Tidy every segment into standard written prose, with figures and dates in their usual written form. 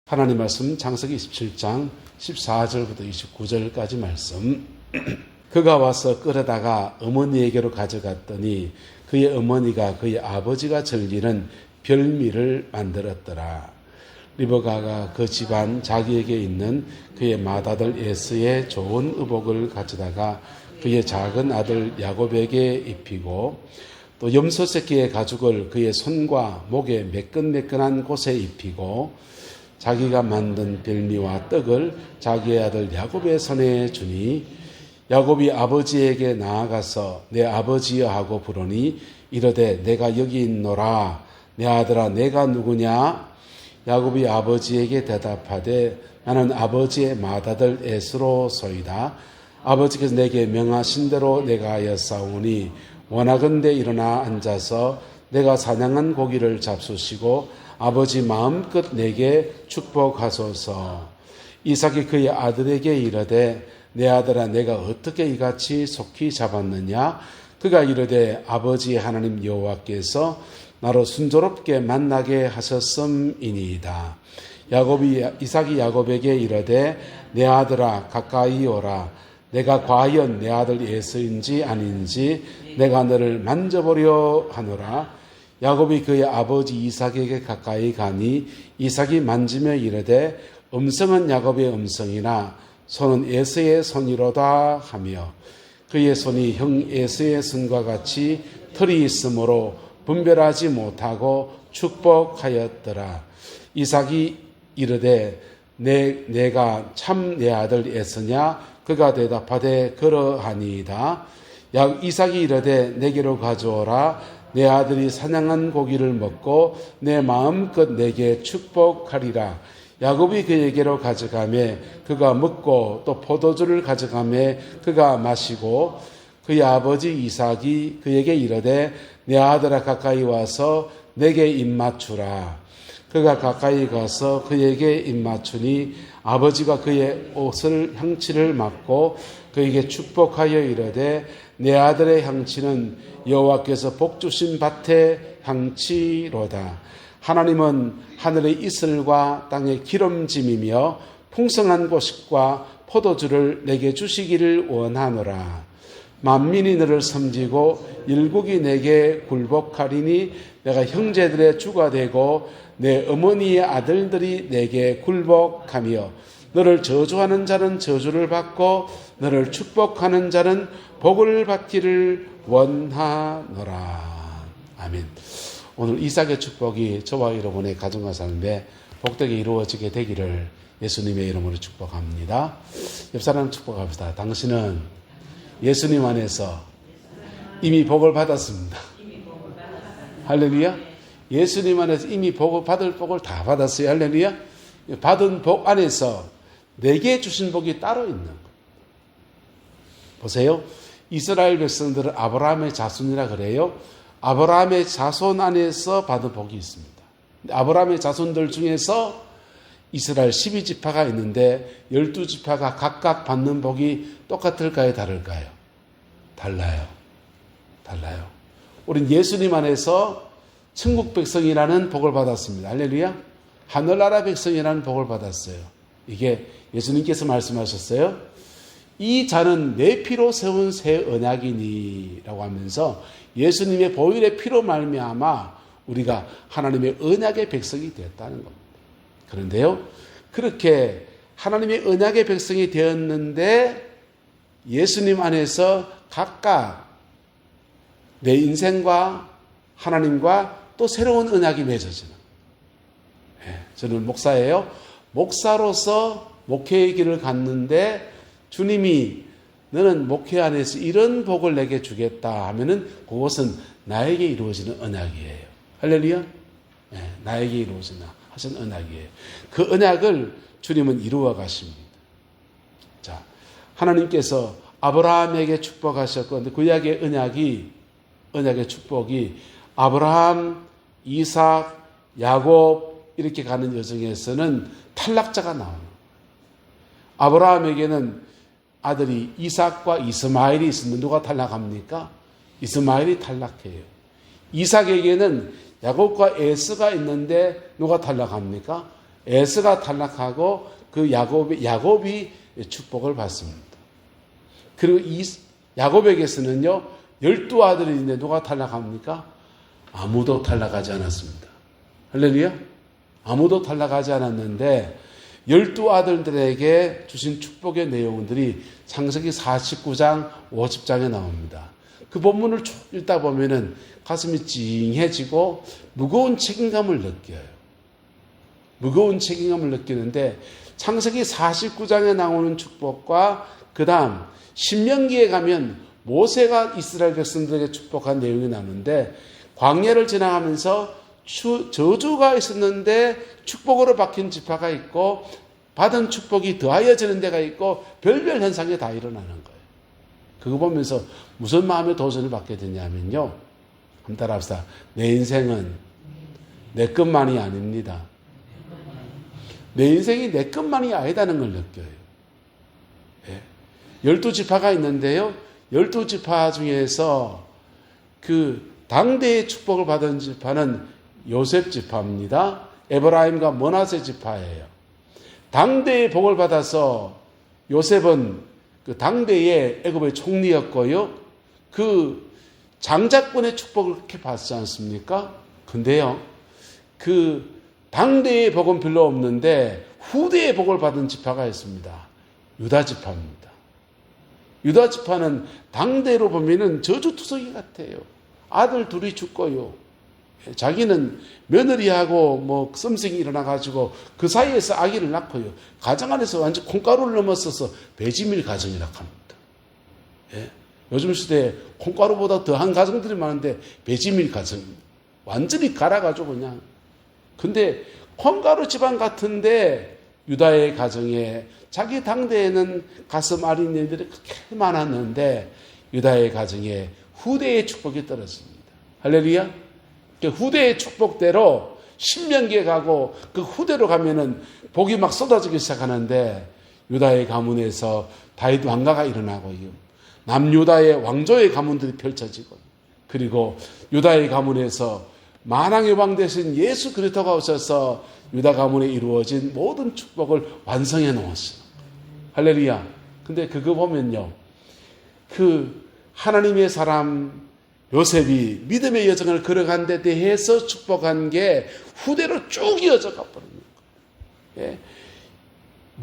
하나님 말씀 창세기 27장 14절부터 29절까지 말씀. 그가 와서 끌어다가 어머니에게로 가져갔더니 그의 어머니가 그의 아버지가 즐기는 별미를 만들었더라. 리브가가 그 집안 자기에게 있는 그의 맏아들 에스의 좋은 의복을 가져다가 그의 작은 아들 야곱에게 입히고 또 염소 새끼의 가죽을 그의 손과 목에 매끈매끈한 곳에 입히고 자기가 만든 별미와 떡을 자기의 아들 야곱의 손에 주니 야곱이 아버지에게 나아가서 내 아버지여 하고 부르니 이르되 내가 여기 있노라. 내 아들아 내가 누구냐? 야곱이 아버지에게 대답하되 나는 아버지의 맏아들 에스로소이다. 아버지께서 내게 명하신 대로 내가 하였사오니 원하건대 일어나 앉아서 내가 사냥한 고기를 잡수시고 아버지 마음껏 내게 축복하소서. 이삭이 그의 아들에게 이르되 내 아들아 내가 어떻게 이같이 속히 잡았느냐? 그가 이르되 아버지 하나님 여호와께서 나로 순조롭게 만나게 하셨음이니이다. 이삭이 야곱에게 이르되 내 아들아 가까이 오라. 내가 과연 내 아들 에서인지 아닌지 내가 너를 만져보려 하노라. 야곱이 그의 아버지 이삭에게 가까이 가니 이삭이 만지며 이르되 음성은 야곱의 음성이나 손은 에서의 손이로다 하며 그의 손이 형 에서의 손과 같이 털이 있으므로 분별하지 못하고 축복하였더라. 이삭이 이르되 내가 참 내 아들 에서냐? 그가 대답하되 그러하니이다. 이삭이 이르되 내게로 가져오라. 내 아들이 사냥한 고기를 먹고 내 마음껏 내게 축복하리라. 야곱이 그에게로 가져가매 그가 먹고 또 포도주를 가져가매 그가 마시고 그의 아버지 이삭이 그에게 이르되 내 아들아 가까이 와서 내게 입맞추라. 그가 가까이 가서 그에게 입맞추니 아버지가 그의 옷을 향치를 맡고 그에게 축복하여 이르되 내 아들의 향치는 여호와께서 복주신 밭의 향치로다. 하나님은 하늘의 이슬과 땅의 기름짐이며 풍성한 곳과 포도주를 내게 주시기를 원하노라. 만민이 너를 섬기고 일국이 내게 굴복하리니 내가 형제들의 주가 되고 내 어머니의 아들들이 내게 굴복하며 너를 저주하는 자는 저주를 받고 너를 축복하는 자는 복을 받기를 원하노라. 아멘. 오늘 이삭의 축복이 저와 여러분의 가정과 삶에 복되게 이루어지게 되기를 예수님의 이름으로 축복합니다. 옆 사람 축복합시다. 당신은 예수님 안에서 이미 복을 받았습니다. 할렐루야. 예수님 안에서 이미 받을 복을 다 받았어요. 할렐루야. 받은 복 안에서 내게 주신 복이 따로 있는 거예요. 보세요. 이스라엘 백성들은 아브라함의 자손이라 그래요. 아브라함의 자손 안에서 받은 복이 있습니다. 아브라함의 자손들 중에서 이스라엘 12지파가 있는데 12지파가 각각 받는 복이 똑같을까요? 다를까요? 달라요. 우린 예수님 안에서 천국 백성이라는 복을 받았습니다. 할렐루야. 하늘나라 백성이라는 복을 받았어요. 이게 예수님께서 말씀하셨어요. 이 자는 내 피로 세운 새 언약이니 라고 하면서 예수님의 보혈의 피로 말미암아 우리가 하나님의 언약의 백성이 되었다는 겁니다. 그런데요, 그렇게 하나님의 언약의 백성이 되었는데 예수님 안에서 각각 내 인생과 하나님과 또 새로운 언약이 맺어지는. 저는 목사예요. 목사로서 목회의 길을 갔는데 주님이 너는 목회 안에서 이런 복을 내게 주겠다 하면은 그것은 나에게 이루어지는 언약이에요. 할렐루야. 나에게 이루어지는 하신 언약이에요. 그 언약을 주님은 이루어 가십니다. 자, 하나님께서 아브라함에게 축복하셨고, 그 언약의 축복이 아브라함, 이삭, 야곱 이렇게 가는 여정에서는 탈락자가 나옵니다. 아브라함에게는 아들이 이삭과 이스마엘이 있으면 누가 탈락합니까? 이스마엘이 탈락해요. 이삭에게는 야곱과 에서가 있는데 누가 탈락합니까? 에서가 탈락하고 그 야곱이 축복을 받습니다. 그리고 이 야곱에게서는요 12아들이 있는데 누가 탈락합니까? 아무도 탈락하지 않았습니다. 할렐루야. 아무도 탈락하지 않았는데 12아들들에게 주신 축복의 내용들이 창세기 49장 50장에 나옵니다. 그 본문을 쭉 읽다 보면은 가슴이 찡해지고 무거운 책임감을 느껴요. 무거운 책임감을 느끼는데 창세기 49장에 나오는 축복과 그 다음 신명기에 가면 모세가 이스라엘 백성들에게 축복한 내용이 나오는데 광야를 지나가면서 저주가 있었는데 축복으로 바뀐 지파가 있고 받은 축복이 더하여지는 데가 있고 별별 현상이 다 일어나는 거예요. 그거 보면서 무슨 마음의 도전을 받게 되냐면요. 한번 따라합시다. 내 인생은 내 것만이 아닙니다. 내 인생이 내 것만이 아니다는 걸 느껴요. 12지파가 있는데요. 12지파 중에서 그 당대의 축복을 받은 지파는 요셉 지파입니다. 에브라임과 머나세 지파예요. 당대의 복을 받아서 요셉은 그 당대의 애굽의 총리였고요. 그 장자권의 축복을 그렇게 받지 않습니까? 근데요. 그 당대의 복은 별로 없는데 후대의 복을 받은 지파가 있습니다. 유다 지파입니다. 유다 지파는 당대로 보면은 저주투성이 같아요. 아들 둘이 죽고요. 자기는 며느리하고 뭐 썸씽이 일어나가지고 그 사이에서 아기를 낳고요. 가정 안에서 완전 콩가루를 넘어서서 배지밀 가정이라 합니다. 예? 요즘 시대에 콩가루보다 더한 가정들이 많은데 배지밀 가정. 완전히 갈아가지고 그냥. 근데 콩가루 집안 같은데 유다의 가정에 자기 당대에는 가슴 아린 일들이 그렇게 많았는데 유다의 가정에 후대의 축복이 떨어집니다. 할렐루야. 후대의 축복대로 신명기에 가고 그 후대로 가면은 복이 막 쏟아지기 시작하는데 유다의 가문에서 다윗 왕가가 일어나고요. 남유다의 왕조의 가문들이 펼쳐지고 그리고 유다의 가문에서 만왕의 왕 대신 예수 그리스도가 오셔서 유다 가문에 이루어진 모든 축복을 완성해 놓았어요. 할렐루야. 근데 그거 보면요. 그 하나님의 사람 요셉이 믿음의 여정을 걸어간 데 대해서 축복한 게 후대로 쭉 이어져 가버립니다. 예.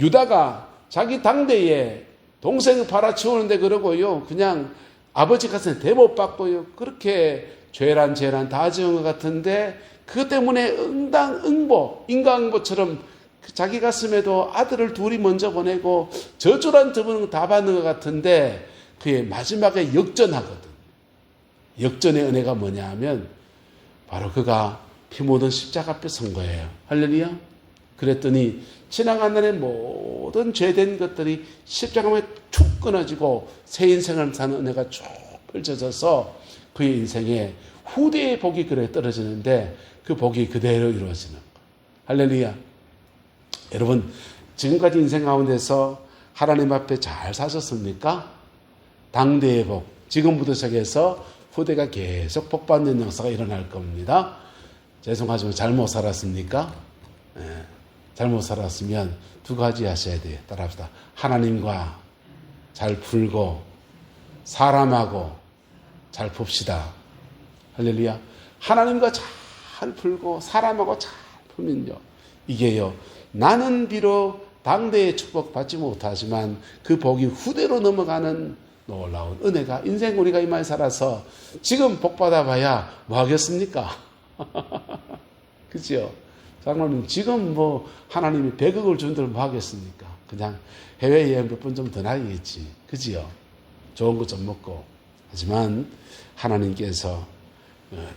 유다가 자기 당대에 동생을 팔아치우는데 그러고요. 그냥 아버지 가슴에 대못 받고요. 그렇게 죄란 다 지은 것 같은데 그것 때문에 인과응보처럼 자기 가슴에도 아들을 둘이 먼저 보내고 저주란 드문은 다 받는 것 같은데 그의 마지막에 역전하거든. 역전의 은혜가 뭐냐 하면 바로 그가 피 묻은 십자가 앞에 선 거예요. 할렐루야. 그랬더니 지나간 날의 모든 죄된 것들이 십자가에 툭 끊어지고 새 인생을 사는 은혜가 쭉 펼쳐져서 그의 인생에 후대의 복이 그래 떨어지는데 그 복이 그대로 이루어지는 거예요. 할렐루야. 여러분 지금까지 인생 가운데서 하나님 앞에 잘 사셨습니까? 당대의 복 지금부터 시작해서 후대가 계속 복받는 역사가 일어날 겁니다. 죄송하지만 잘못 살았습니까? 네, 잘못 살았으면 두 가지 하셔야 돼요. 따라합시다. 하나님과 잘 풀고 사람하고 잘 풉시다. 할렐루야. 하나님과 잘 풀고 사람하고 잘 풀면요. 이게요. 나는 비록 당대의 축복 받지 못하지만 그 복이 후대로 넘어가는 놀라운 은혜가 인생 우리가 이 말 살아서 지금 복 받아봐야 뭐 하겠습니까? 그죠? 장로님 지금 뭐 하나님이 100억을 준들 뭐 하겠습니까? 그냥 해외여행 몇 번 좀 더 다니겠지. 그지요? 좋은 거 좀 먹고. 하지만 하나님께서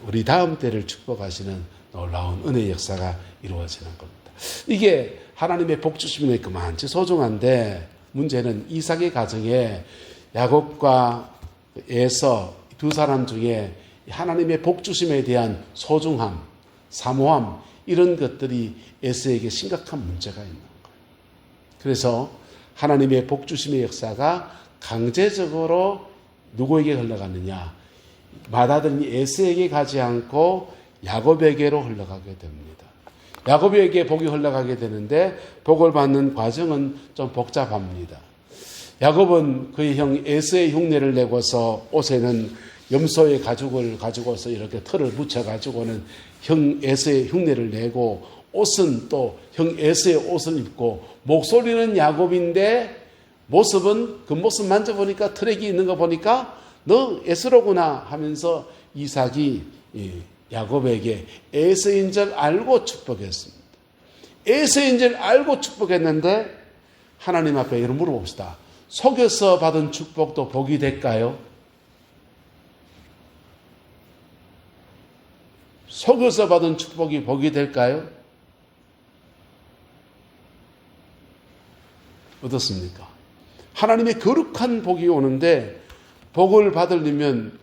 우리 다음 때를 축복하시는 놀라운 은혜의 역사가 이루어지는 겁니다. 이게 하나님의 복 주심이 그만치 소중한데 문제는 이삭의 가정에 야곱과 에서 두 사람 중에 하나님의 복 주심에 대한 소중함, 사모함 이런 것들이 에서에게 심각한 문제가 있는 거예요. 그래서 하나님의 복 주심의 역사가 강제적으로 누구에게 흘러가느냐? 맏아들인 에서에게 가지 않고 야곱에게로 흘러가게 됩니다. 야곱에게 복이 흘러가게 되는데 복을 받는 과정은 좀 복잡합니다. 야곱은 그의 형 에서의 흉내를 내고서 옷에는 염소의 가죽을 가지고서 이렇게 털을 묻혀가지고는 형 에서의 흉내를 내고 옷은 또 형 에서의 옷을 입고 목소리는 야곱인데 모습은 그 모습 만져보니까 트랙이 있는 거 보니까 너 에서로구나 하면서 이삭이 야곱에게 에서인 줄 알고 축복했습니다. 에서인 줄 알고 축복했는데 하나님 앞에 이런 물어봅시다. 속여서 받은 축복도 복이 될까요? 속여서 받은 축복이 복이 될까요? 어떻습니까? 하나님의 거룩한 복이 오는데 복을 받으려면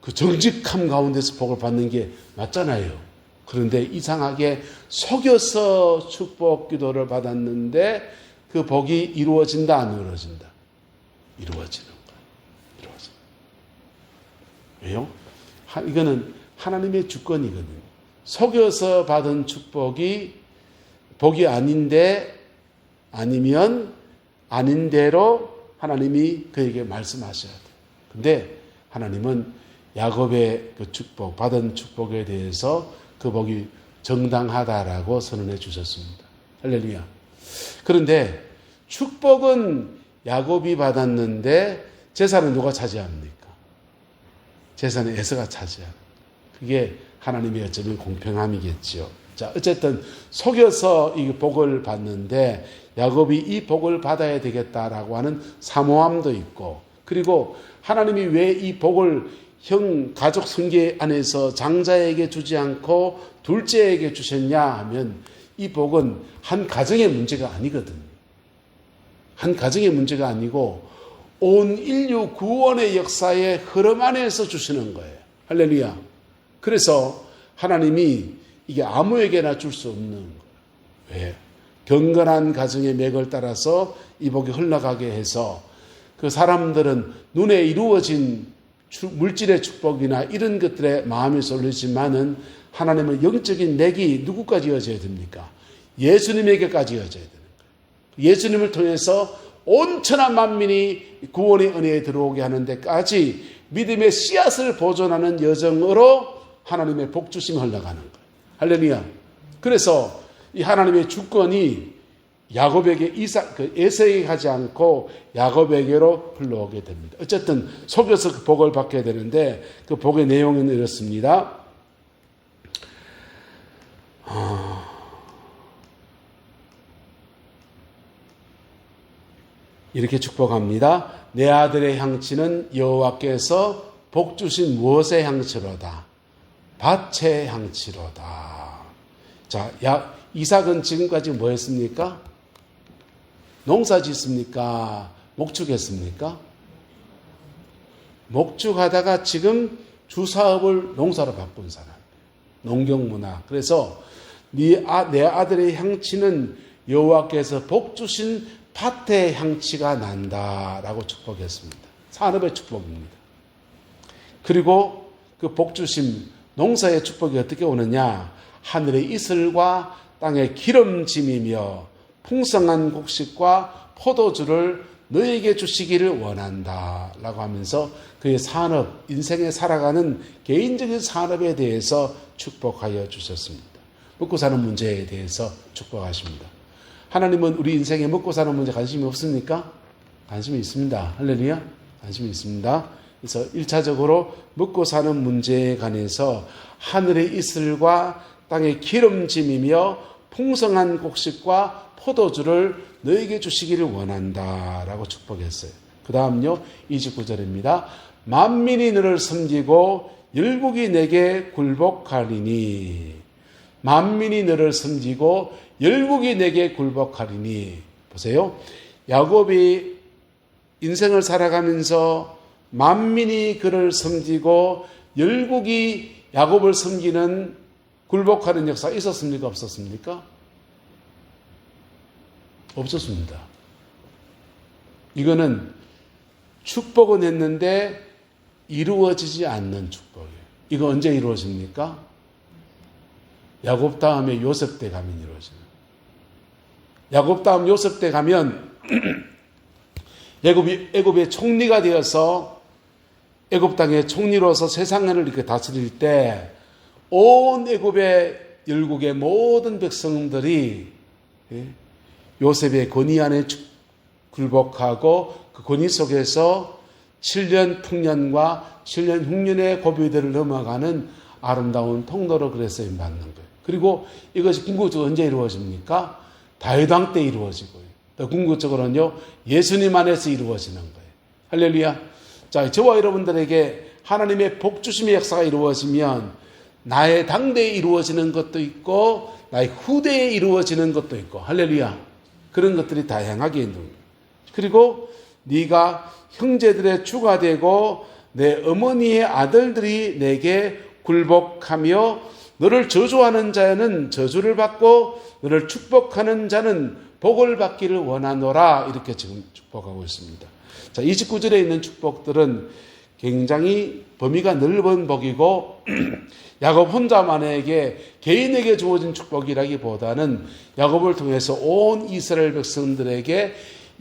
그 정직함 가운데서 복을 받는 게 맞잖아요. 그런데 이상하게 속여서 축복 기도를 받았는데 그 복이 이루어진다, 안 이루어진다? 이루어지는 거예요. 왜요? 이거는 하나님의 주권이거든요. 속여서 받은 축복이 복이 아닌데 아니면 아닌 대로 하나님이 그에게 말씀하셔야 돼요. 근데 하나님은 야곱의 그 축복, 받은 축복에 대해서 그 복이 정당하다라고 선언해 주셨습니다. 할렐루야. 그런데 축복은 야곱이 받았는데 재산은 누가 차지합니까? 재산은 에서가 차지합니다. 그게 하나님의 어쩌면 공평함이겠죠. 자, 어쨌든 속여서 이 복을 받는데 야곱이 이 복을 받아야 되겠다라고 하는 사모함도 있고, 그리고 하나님이 왜 이 복을 형 가족 성계 안에서 장자에게 주지 않고 둘째에게 주셨냐 하면 이 복은 한 가정의 문제가 아니거든요. 한 가정의 문제가 아니고 온 인류 구원의 역사의 흐름 안에서 주시는 거예요. 할렐루야. 그래서 하나님이 이게 아무에게나 줄 수 없는 거예요. 왜? 경건한 가정의 맥을 따라서 이 복이 흘러가게 해서 그 사람들은 눈에 이루어진 물질의 축복이나 이런 것들에 마음이 쏠리지만은 하나님은 영적인 맥이 누구까지 이어져야 됩니까? 예수님에게까지 이어져야 되는 거예요. 예수님을 통해서 온 천하 만민이 구원의 은혜에 들어오게 하는 데까지 믿음의 씨앗을 보존하는 여정으로 하나님의 복주심이 흘러가는 거예요. 할렐루야. 그래서 이 하나님의 주권이 야곱에게 에서에게 가지 않고 야곱에게로 흘러오게 됩니다. 어쨌든 속여서 그 복을 받게 되는데 그 복의 내용은 이렇습니다. 이렇게 축복합니다. 내 아들의 향치는 여호와께서 복 주신 무엇의 향치로다? 밭의 향치로다. 자, 이삭은 지금까지 뭐 했습니까? 농사 짓습니까? 목축했습니까? 목축하다가 지금 주사업을 농사로 바꾼 사람. 농경문화. 그래서 내 아들의 향치는 여호와께서 복 주신 밭의 향치가 난다라고 축복했습니다. 산업의 축복입니다. 그리고 그 복 주심 농사의 축복이 어떻게 오느냐? 하늘의 이슬과 땅의 기름짐이며 풍성한 곡식과 포도주를 너에게 주시기를 원한다 라고 하면서 그의 산업, 인생에 살아가는 개인적인 산업에 대해서 축복하여 주셨습니다. 먹고 사는 문제에 대해서 축복하십니다. 하나님은 우리 인생에 먹고 사는 문제 관심이 없습니까? 관심이 있습니다. 할렐루야. 관심이 있습니다. 그래서 1차적으로 먹고 사는 문제에 관해서 하늘의 이슬과 땅의 기름짐이며 풍성한 곡식과 포도주를 너에게 주시기를 원한다라고 축복했어요. 그 다음요 29절입니다. 만민이 너를 섬기고 열국이 내게 굴복하리니. 만민이 너를 섬기고 열국이 내게 굴복하리니. 보세요. 야곱이 인생을 살아가면서 만민이 그를 섬기고 열국이 야곱을 섬기는 굴복하는 역사가 있었습니까? 없었습니까? 없었습니다. 이거는 축복은 했는데 이루어지지 않는 축복이에요. 이거 언제 이루어집니까? 야곱 다음에 요셉 때 가면 이루어지는. 야곱 다음 요셉 때 가면 애굽의 총리가 되어서 애굽 땅의 총리로서 세상을 이렇게 다스릴 때 온 애굽의 열국의 모든 백성들이 요셉의 권위 안에 굴복하고 그 권위 속에서 7년 풍년과 7년 흉년의 고비들을 넘어가는 아름다운 통로로 그래서 받는 거예요. 그리고 이것이 궁극적으로 언제 이루어집니까? 다윗 왕 때 이루어지고요. 또 궁극적으로는요, 예수님 안에서 이루어지는 거예요. 할렐루야. 자, 저와 여러분들에게 하나님의 복주심의 역사가 이루어지면 나의 당대에 이루어지는 것도 있고 나의 후대에 이루어지는 것도 있고, 할렐루야. 그런 것들이 다양하게 있는 거예요. 그리고 네가 형제들의 주가 되고 내 어머니의 아들들이 내게 굴복하며 너를 저주하는 자는 저주를 받고 너를 축복하는 자는 복을 받기를 원하노라. 이렇게 지금 축복하고 있습니다. 자, 29절에 있는 축복들은 굉장히 범위가 넓은 복이고 야곱 혼자만에게 개인에게 주어진 축복이라기보다는 야곱을 통해서 온 이스라엘 백성들에게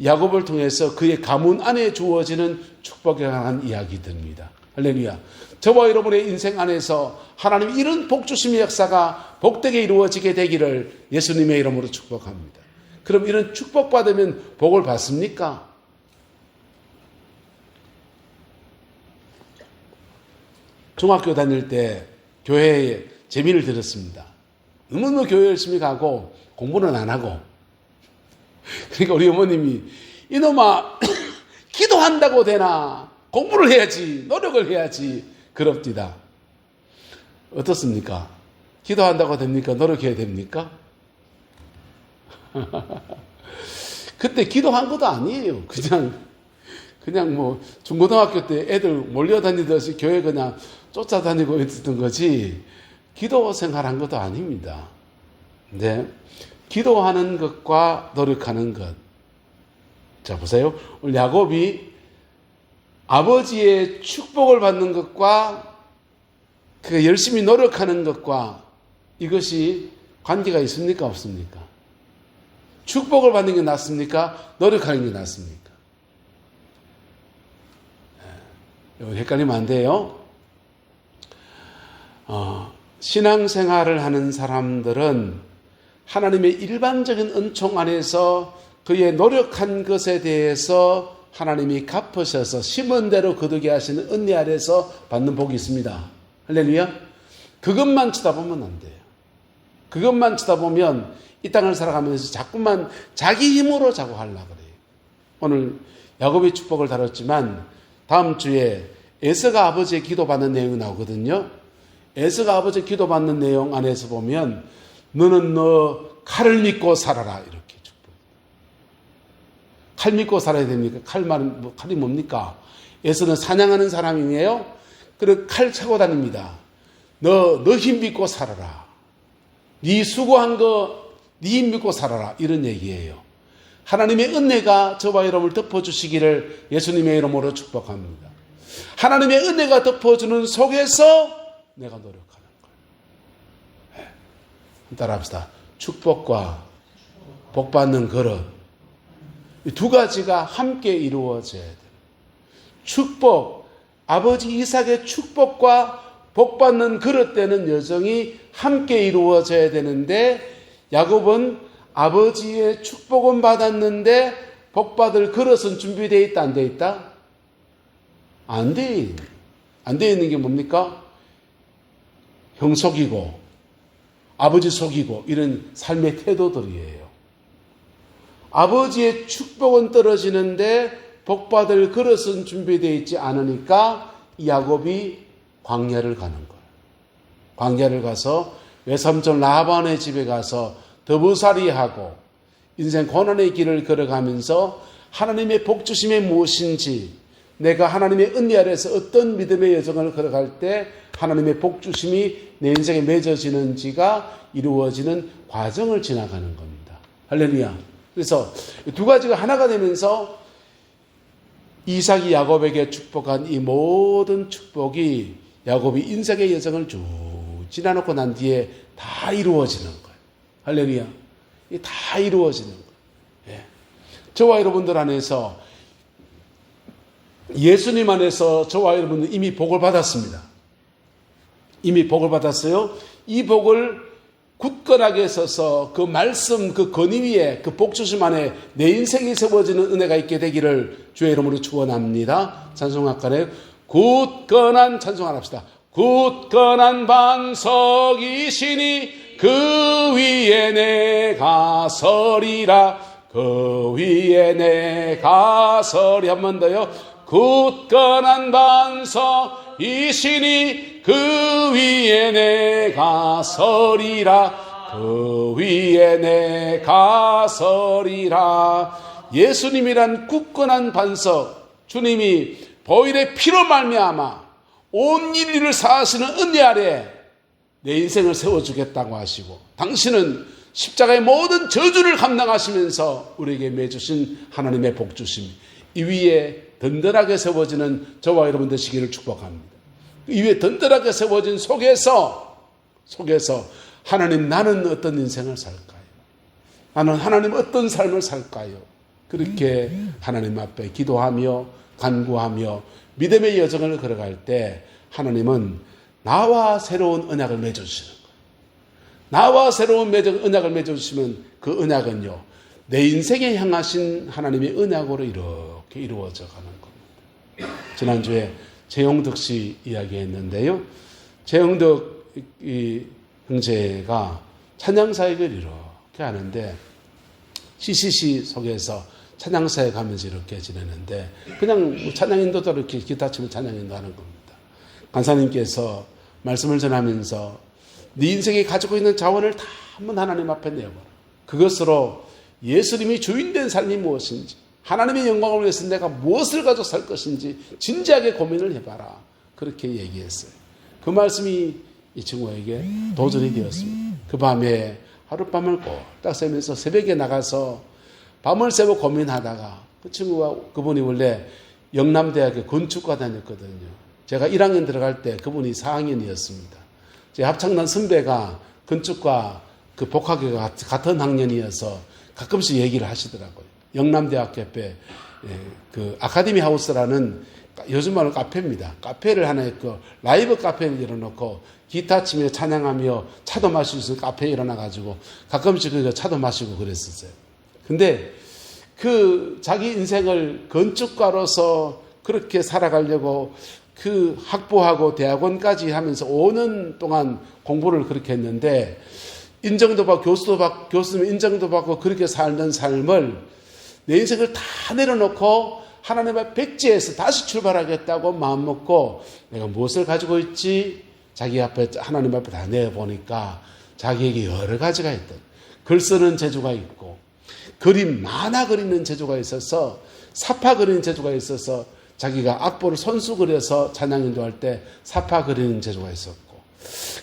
야곱을 통해서 그의 가문 안에 주어지는 축복에 관한 이야기들입니다. 할렐루야. 저와 여러분의 인생 안에서 하나님 이런 복주심의 역사가 복되게 이루어지게 되기를 예수님의 이름으로 축복합니다. 그럼 이런 축복받으면 복을 받습니까? 중학교 다닐 때 교회에 재미를 들었습니다. 너무너무 교회 열심히 가고 공부는 안 하고. 그러니까 우리 어머님이 이놈아 기도한다고 되나? 공부를 해야지, 노력을 해야지. 그럽디다. 어떻습니까? 기도한다고 됩니까? 노력해야 됩니까? 그때 기도한 것도 아니에요. 그냥 뭐 중고등학교 때 애들 몰려다니듯이 교회 그냥 쫓아다니고 있었던 거지 기도 생활한 것도 아닙니다. 네, 기도하는 것과 노력하는 것. 자, 보세요. 오늘 야곱이 아버지의 축복을 받는 것과 그 열심히 노력하는 것과 이것이 관계가 있습니까? 없습니까? 축복을 받는 게 낫습니까? 노력하는 게 낫습니까? 헷갈리면 안 돼요. 신앙생활을 하는 사람들은 하나님의 일반적인 은총 안에서 그의 노력한 것에 대해서 하나님이 갚으셔서 심은 대로 거두게 하시는 은혜 아래서 받는 복이 있습니다. 할렐루야. 그것만 쳐다보면 안 돼요. 그것만 쳐다보면 이 땅을 살아가면서 자꾸만 자기 힘으로 자꾸 하려고 그래요. 오늘 야곱의 축복을 다뤘지만 다음 주에 에서가 아버지의 기도받는 내용이 나오거든요. 에서가 아버지의 기도받는 내용 안에서 보면 너는 너 칼을 믿고 살아라 이렇게 축복. 칼 믿고 살아야 됩니까? 칼이 뭡니까? 에서는 사냥하는 사람이에요. 그리고 칼 차고 다닙니다. 너 힘 믿고 살아라. 네 수고한 거 네 힘 믿고 살아라 이런 얘기예요. 하나님의 은혜가 저와 여러분을 덮어주시기를 예수님의 이름으로 축복합니다. 하나님의 은혜가 덮어주는 속에서 내가 노력하는 거예요. 따라합시다. 축복과 복받는 그릇. 이 두 가지가 함께 이루어져야 돼요. 축복, 아버지 이삭의 축복과 복받는 그릇 되는 여정이 함께 이루어져야 되는데 야곱은 아버지의 축복은 받았는데 복받을 그릇은 준비되어 있다, 안 되어 있다? 안 돼. 안 되어 있는 게 뭡니까? 형 속이고 아버지 속이고 이런 삶의 태도들이에요. 아버지의 축복은 떨어지는데 복받을 그릇은 준비되어 있지 않으니까 야곱이 광야를 가는 거예요. 광야를 가서 외삼촌 라반의 집에 가서 더부살이하고 인생 고난의 길을 걸어가면서 하나님의 복주심이 무엇인지, 내가 하나님의 은혜 아래서 어떤 믿음의 여정을 걸어갈 때 하나님의 복주심이 내 인생에 맺어지는지가 이루어지는 과정을 지나가는 겁니다. 할렐루야. 그래서 두 가지가 하나가 되면서 이삭이 야곱에게 축복한 이 모든 축복이 야곱이 인생의 여정을 쭉 지나놓고 난 뒤에 다 이루어지는 거예요. 할렐루야. 이게 다 이루어지는 거예요. 예. 저와 여러분들 안에서, 예수님 안에서 저와 여러분은 이미 복을 받았습니다. 이미 복을 받았어요. 이 복을 굳건하게 서서 그 말씀, 그 건의 위에 그 복주심 안에 내 인생이 세워지는 은혜가 있게 되기를 주의 이름으로 축원합니다. 찬송학간에 굳건한 찬송 하나 합시다. 굳건한 반석이시니 그 위에 내가 서리라. 그 위에 내가 서리. 한 번 더요. 굳건한 반석이시니 그 위에 내가 서리라. 그 위에 내가 서리라. 예수님이란 굳건한 반석, 주님이 보혈의 피로 말미암아 온 인류를 사하시는 은혜 아래 내 인생을 세워주겠다고 하시고, 당신은 십자가의 모든 저주를 감당하시면서 우리에게 매주신 하나님의 복주심, 이 위에 든든하게 세워지는 저와 여러분 되시기를 축복합니다. 이 위에 든든하게 세워진 속에서 하나님, 나는 어떤 인생을 살까요? 나는 하나님 어떤 삶을 살까요? 그렇게 하나님 앞에 기도하며 간구하며 믿음의 여정을 걸어갈 때 하나님은 나와 새로운 언약을 맺어주시는 거예요. 나와 새로운 언약을 맺어주시면 그 언약은요, 내 인생에 향하신 하나님의 언약으로 이렇게 이루어져 가는 겁니다. 지난주에 재용덕 씨 이야기했는데요. 재용덕 형제가 찬양사역을 이렇게 하는데, CCC 속에서 찬양사역 하면서 이렇게 지내는데, 그냥 찬양 인도도 이렇게 기타 치면 찬양 인도하는 겁니다. 간사님께서 말씀을 전하면서 네 인생이 가지고 있는 자원을 다 한번 하나님 앞에 내어보라. 그것으로 예수님이 주인된 삶이 무엇인지, 하나님의 영광을 위해서 내가 무엇을 가지고 살 것인지 진지하게 고민을 해봐라. 그렇게 얘기했어요. 그 말씀이 이 친구에게 도전이 되었습니다. 그 밤에 하룻밤을 꼴딱 새면서 새벽에 나가서 밤을 새고 고민하다가, 그 친구가, 그분이 원래 영남대학에 건축과 다녔거든요. 제가 1학년 들어갈 때 그분이 4학년이었습니다. 제 합창단 선배가 건축과 그 복학회가 같은 학년이어서 가끔씩 얘기를 하시더라고요. 영남대학교 옆에 그 아카데미 하우스라는, 요즘 말로 카페입니다. 카페를 하나 있고, 라이브 카페를 열어놓고 기타 치며 찬양하며 차도 마실 수 있는 카페에 일어나가지고 가끔씩 그 차도 마시고 그랬었어요. 근데 그 자기 인생을 건축가로서 그렇게 살아가려고 그 학부하고 대학원까지 하면서 5년 동안 공부를 그렇게 했는데, 인정도 받고 교수님 인정도 받고 그렇게 살던 삶을, 내 인생을 다 내려놓고 하나님의 백지에서 다시 출발하겠다고 마음먹고, 내가 무엇을 가지고 있지? 자기 앞에, 하나님 앞에 다 내어보니까 자기에게 여러 가지가 있던, 글 쓰는 재주가 있고, 그림, 만화 그리는 재주가 있어서, 사파 그리는 재주가 있어서, 자기가 악보를 손수 그려서 찬양 인도할 때 사파 그리는 재주가 있었고,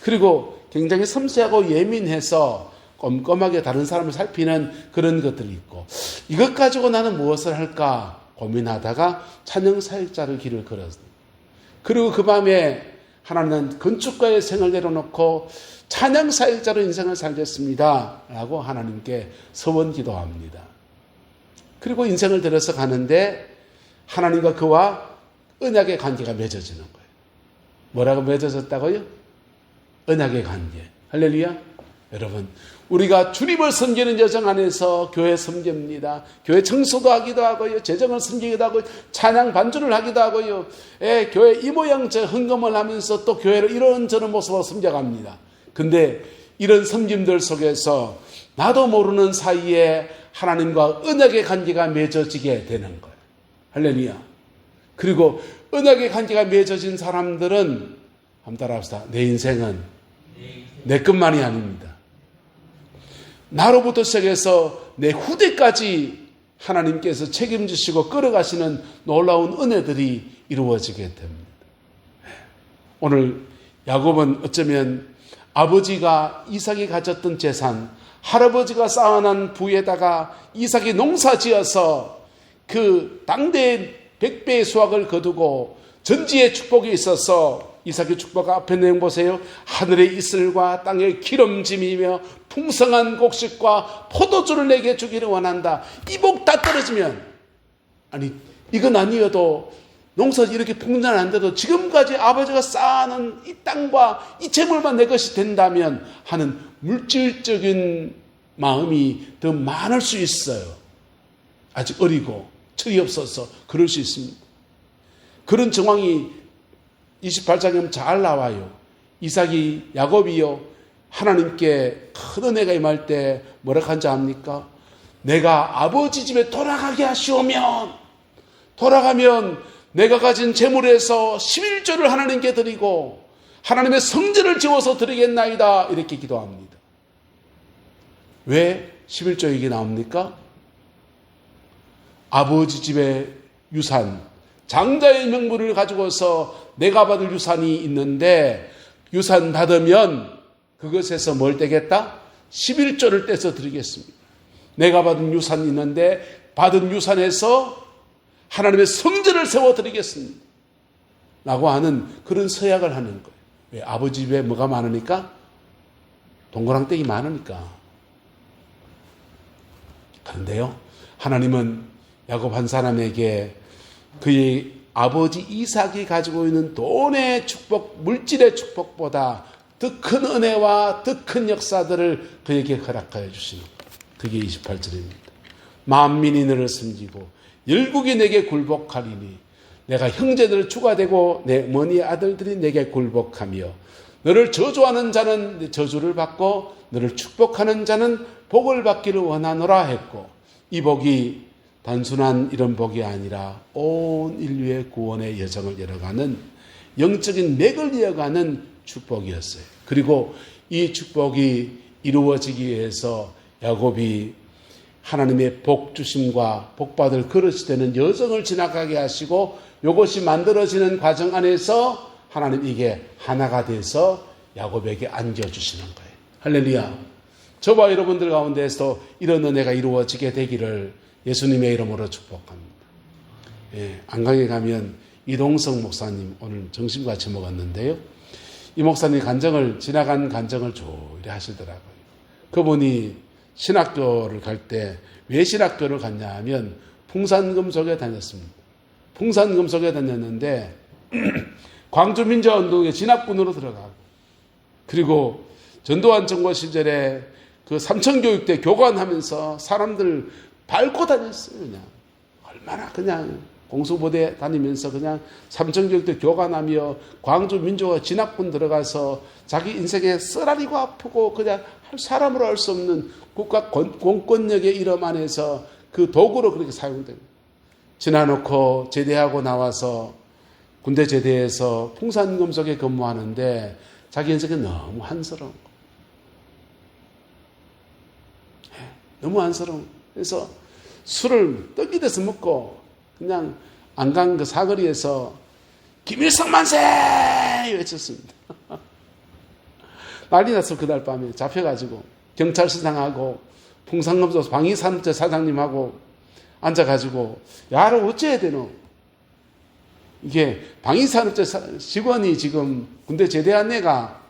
그리고 굉장히 섬세하고 예민해서 꼼꼼하게 다른 사람을 살피는 그런 것들이 있고, 이것 가지고 나는 무엇을 할까 고민하다가 찬양 사역자를 길을 걸었습니다. 그리고 그 밤에 하나님은 건축가의 생을 내려놓고 찬양 사역자로 인생을 살겠습니다 라고 하나님께 서원 기도합니다. 그리고 인생을 들어서 가는데 하나님과 그와 언약의 관계가 맺어지는 거예요. 뭐라고 맺어졌다고요? 언약의 관계. 할렐루야. 여러분, 우리가 주님을 섬기는 여정 안에서 교회 섬깁니다. 교회 청소도 하기도 하고요, 재정을 섬기기도 하고, 찬양 반주를 하기도 하고요, 교회 이 모양 저 헌금을 하면서 또 교회를 이런저런 모습으로 섬겨갑니다. 근데 이런 섬김들 속에서 나도 모르는 사이에 하나님과 언약의 관계가 맺어지게 되는 거예요. 할렐루야. 그리고 언약의 관계가 맺어진 사람들은, 한번 따라합시다. 내 인생은 내 것만이 아닙니다. 나로부터 시작해서 내 후대까지 하나님께서 책임지시고 끌어가시는 놀라운 은혜들이 이루어지게 됩니다. 오늘 야곱은 어쩌면 아버지가 이삭이 가졌던 재산, 할아버지가 쌓아놓은 부에다가 이삭이 농사지어서 그 당대의 100배의 수확을 거두고 전지의 축복이 있어서 이삭의 축복 앞에 내용 보세요. 하늘의 이슬과 땅의 기름짐이며 풍성한 곡식과 포도주를 내게 주기를 원한다. 이 복 다 떨어지면, 아니 이건 아니어도 농사 이렇게 풍년한데도 지금까지 아버지가 쌓아놓은 이 땅과 이 재물만 내 것이 된다면 하는 물질적인 마음이 더 많을 수 있어요. 아직 어리고 철이 없어서 그럴 수 있습니다. 그런 정황이 28장에 보면 잘 나와요. 이삭이 야곱이요 하나님께 큰 은혜가 임할 때 뭐라 한지 압니까? 내가 아버지 집에 돌아가게 하시오면, 돌아가면 내가 가진 재물에서 11조를 하나님께 드리고 하나님의 성전을 지어서 드리겠나이다, 이렇게 기도합니다. 왜 11조 얘기 나옵니까? 아버지 집의 유산, 장자의 명분을 가지고서 내가 받을 유산이 있는데, 유산 받으면 그것에서 뭘 떼겠다? 11조를 떼서 드리겠습니다. 내가 받은 유산이 있는데 받은 유산에서 하나님의 성전을 세워드리겠습니다 라고 하는 그런 서약을 하는 거예요. 왜? 아버지 집에 뭐가 많으니까? 동그랑땡이 많으니까. 그런데요, 하나님은 야곱 한 사람에게 그의 아버지 이삭이 가지고 있는 돈의 축복, 물질의 축복보다 더 큰 은혜와 더 큰 역사들을 그에게 허락하여 주시는 거예요. 그게 28절입니다. 만민이 너를 섬기고 열국이 내게 굴복하리니 내가 형제들 주가 되고 내 머니 아들들이 내게 굴복하며 너를 저주하는 자는 저주를 받고 너를 축복하는 자는 복을 받기를 원하노라 했고, 이 복이 단순한 이런 복이 아니라 온 인류의 구원의 여정을 이어가는 영적인 맥을 이어가는 축복이었어요. 그리고 이 축복이 이루어지기 위해서 야곱이 하나님의 복 주심과 복받을 그릇이 되는 여정을 지나가게 하시고, 이것이 만들어지는 과정 안에서 하나님 이게 하나가 돼서 야곱에게 안겨주시는 거예요. 할렐루야. 저와 여러분들 가운데서 이런 은혜가 이루어지게 되기를 예수님의 이름으로 축복합니다. 예, 안강에 가면 이동성 목사님 오늘 점심같이 먹었는데요. 이 목사님 지나간 간증을 조리 하시더라고요. 그분이 신학교를 갈 때 왜 신학교를 갔냐 하면 풍산금속에 다녔습니다. 풍산금속에 다녔는데 광주민주화운동에 진압군으로 들어가고, 그리고 전두환 정권 시절에 그 삼천교육대 교관하면서 사람들 밟고 다녔어요. 그냥 얼마나 그냥 공수부대 다니면서 그냥 삼천교육대 교관하며 광주 민주화 진압군 들어가서 자기 인생에 쓰라리고 아프고 그냥 사람으로 할 수 없는 국가 공권력의 이름 안에서 그 도구로 그렇게 사용됩니다. 지나놓고 제대하고 나와서 군대 제대해서 풍산금속에 근무하는데 자기 인생이 너무 한스러운 거예요. 너무 안쓰러워. 그래서 술을 떡이 돼서 먹고 그냥 안강 그 사거리에서 김일성 만세 외쳤습니다. 난리 났어. 그날 밤에 잡혀가지고 경찰서장하고 풍산금속 방위산업체 사장님하고 앉아가지고 야를 어째야 되노? 이게 방위산업체 직원이 지금 군대 제대한 애가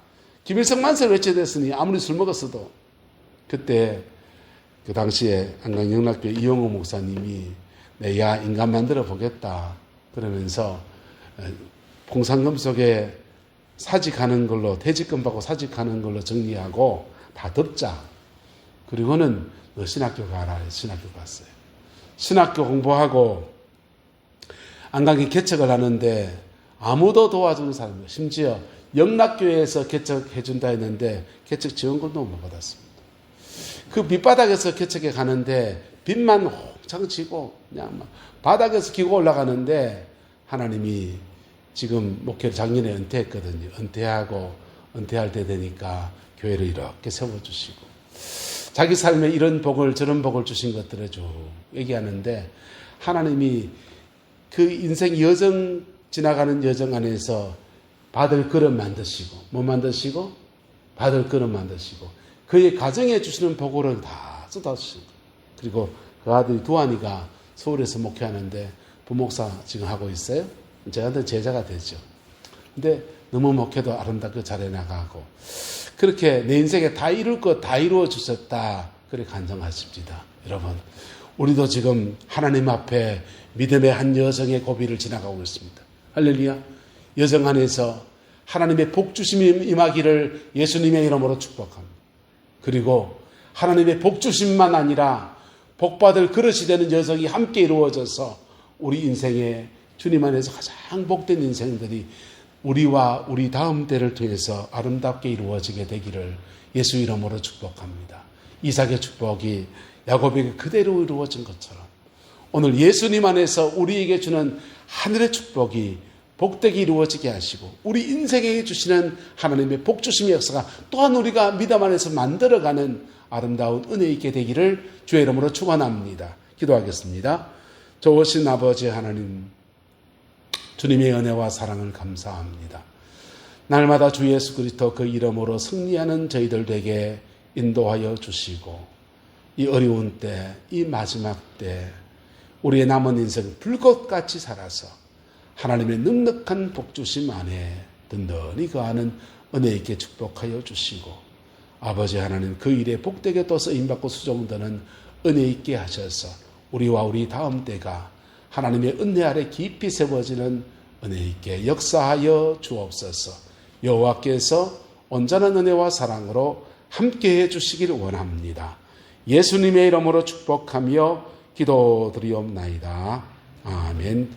김일성 만세를 외쳐야 됐으니 아무리 술 먹었어도. 그때 그 당시에 안강영락교회 이용호 목사님이 내가 인간 만들어 보겠다 그러면서 풍산금속에 사직하는 걸로, 퇴직금 받고 사직하는 걸로 정리하고 다 덮자. 그리고는 너 신학교 가라 해서 신학교 갔어요. 신학교 공부하고 안강에 개척을 하는데 아무도 도와주는 사람이 없어요. 심지어 영락교회에서 개척해준다 했는데 개척 지원금도 못 받았습니다. 그 밑바닥에서 개척에 가는데 빚만 홍창 지고 그냥 막 바닥에서 기고 올라가는데 하나님이 지금 목회를 작년에 은퇴했거든요. 은퇴할 때 되니까 교회를 이렇게 세워주시고 자기 삶에 이런 복을 저런 복을 주신 것들을 쭉 얘기하는데 하나님이 그 인생 여정 지나가는 여정 안에서 받을 그릇 만드시고 뭐 만드시고 받을 그릇 만드시고 그의 가정에 주시는 복을 다 쏟아주신 거예요. 그리고 그 아들이 두한이가 서울에서 목회하는데 부목사 지금 하고 있어요. 저한테 제자가 되죠. 근데 너무 목회도 아름답게 잘 해나가고 그렇게 내 인생에 다 이룰 것 다 이루어 주셨다. 그렇게 간증하십니다. 여러분, 우리도 지금 하나님 앞에 믿음의 한 여정의 고비를 지나가고 있습니다. 할렐루야. 여정 안에서 하나님의 복 주심이 임하기를 예수님의 이름으로 축복합니다. 그리고 하나님의 복 주심만 아니라 복 받을 그릇이 되는 여정이 함께 이루어져서 우리 인생에 주님 안에서 가장 복된 인생들이 우리와 우리 다음 때를 통해서 아름답게 이루어지게 되기를 예수 이름으로 축복합니다. 이삭의 축복이 야곱에게 그대로 이루어진 것처럼 오늘 예수님 안에서 우리에게 주는 하늘의 축복이 복되게 이루어지게 하시고 우리 인생에 주시는 하나님의 복주심의 역사가 또한 우리가 믿음 안에서 만들어가는 아름다운 은혜 있게 되기를 주의 이름으로 축원합니다. 기도하겠습니다. 좋으신 아버지 하나님, 주님의 은혜와 사랑을 감사합니다. 날마다 주 예수 그리스도 그 이름으로 승리하는 저희들 되게 인도하여 주시고 이 어려운 때, 이 마지막 때 우리의 남은 인생 불꽃같이 살아서 하나님의 넉넉한 복주심 안에 든든히 거하는 은혜 있게 축복하여 주시고 아버지 하나님 그 일에 복되게 또 쓰임받고 수종되는 은혜 있게 하셔서 우리와 우리 다음 때가 하나님의 은혜 아래 깊이 세워지는 은혜 있게 역사하여 주옵소서. 여호와께서 온전한 은혜와 사랑으로 함께해 주시길 원합니다. 예수님의 이름으로 축복하며 기도드리옵나이다. 아멘.